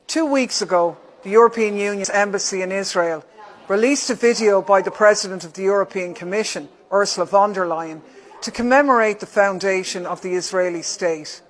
2 weeks ago, the European Union's embassy in Israel released a video by the President of the European Commission, Ursula von der Leyen, to commemorate the foundation of the Israeli state.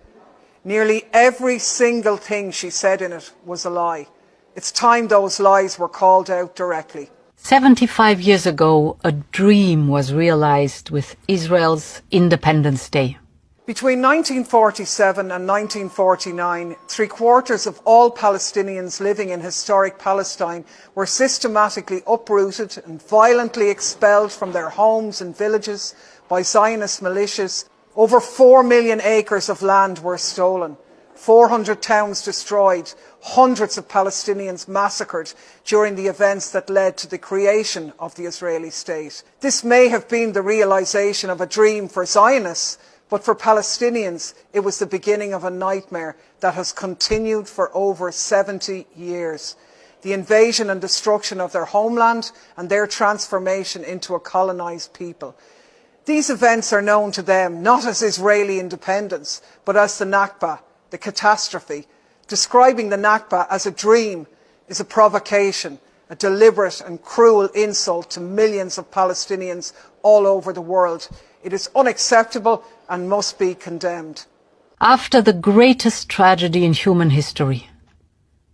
Nearly every single thing she said in it was a lie. It's time those lies were called out directly. 75 years ago, a dream was realized with Israel's Independence Day. Between 1947 and 1949, 3/4 of all Palestinians living in historic Palestine were systematically uprooted and violently expelled from their homes and villages by Zionist militias. Over 4 million acres of land were stolen, 400 towns destroyed, hundreds of Palestinians massacred during the events that led to the creation of the Israeli state. This may have been the realization of a dream for Zionists, but for Palestinians, it was the beginning of a nightmare that has continued for over 70 years. The invasion and destruction of their homeland and their transformation into a colonized people. These events are known to them not as Israeli independence, but as the Nakba, the catastrophe. Describing the Nakba as a dream is a provocation, a deliberate and cruel insult to millions of Palestinians all over the world. It is unacceptable and must be condemned. After the greatest tragedy in human history,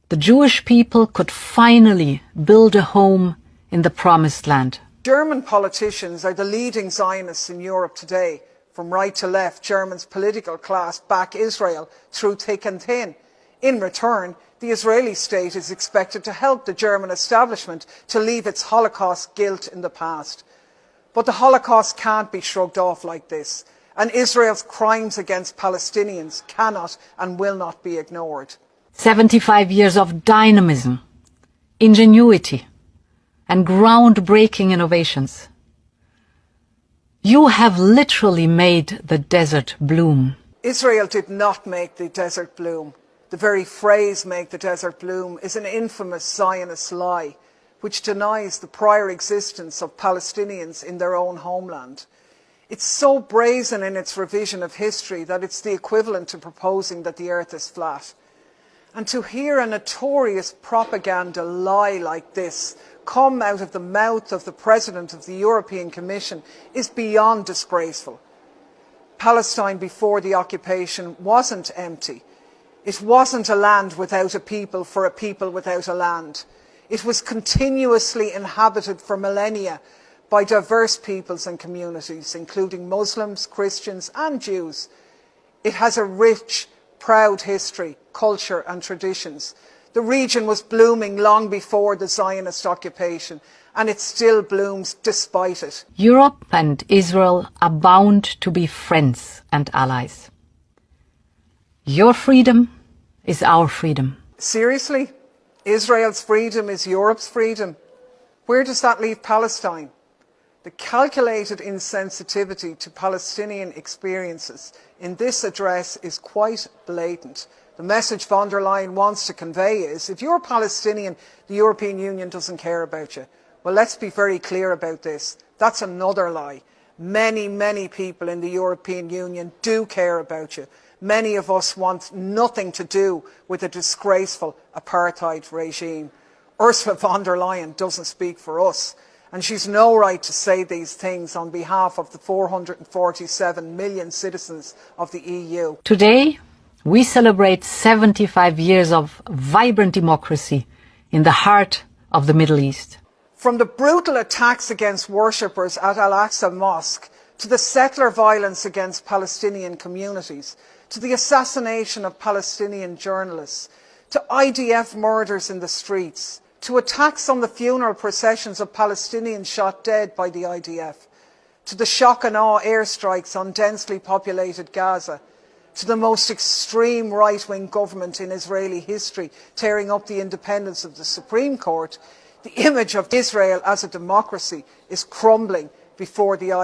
the Jewish people could finally build a home in the Promised Land. German politicians are the leading Zionists in Europe today. From right to left, Germany's political class back Israel through thick and thin. In return, the Israeli state is expected to help the German establishment to leave its Holocaust guilt in the past. But the Holocaust can't be shrugged off like this, and Israel's crimes against Palestinians cannot and will not be ignored. 75 years of dynamism, ingenuity, and groundbreaking innovations. You have literally made the desert bloom. Israel did not make the desert bloom. The very phrase "make the desert bloom" is an infamous Zionist lie, which denies the prior existence of Palestinians in their own homeland. It's so brazen in its revision of history that it's the equivalent to proposing that the earth is flat. And to hear a notorious propaganda lie like this come out of the mouth of the President of the European Commission is beyond disgraceful. Palestine before the occupation wasn't empty. It wasn't a land without a people for a people without a land. It was continuously inhabited for millennia by diverse peoples and communities, including Muslims, Christians and Jews. It has a rich, proud history, culture and traditions. The region was blooming long before the Zionist occupation, and it still blooms despite it. Europe and Israel are bound to be friends and allies. Your freedom is our freedom. Seriously? Israel's freedom is Europe's freedom? Where does that leave Palestine? The calculated insensitivity to Palestinian experiences in this address is quite blatant. The message von der Leyen wants to convey is, if you're Palestinian, the European Union doesn't care about you. Well, let's be very clear about this. That's another lie. Many, many people in the European Union do care about you. Many of us want nothing to do with a disgraceful apartheid regime. Ursula von der Leyen doesn't speak for us, and she's no right to say these things on behalf of the 447 million citizens of the EU. Today, we celebrate 75 years of vibrant democracy in the heart of the Middle East. From the brutal attacks against worshippers at Al-Aqsa Mosque, to the settler violence against Palestinian communities, to the assassination of Palestinian journalists, to IDF murders in the streets, to attacks on the funeral processions of Palestinians shot dead by the IDF, to the shock and awe airstrikes on densely populated Gaza, to the most extreme right-wing government in Israeli history tearing up the independence of the Supreme Court, the image of Israel as a democracy is crumbling before the eyes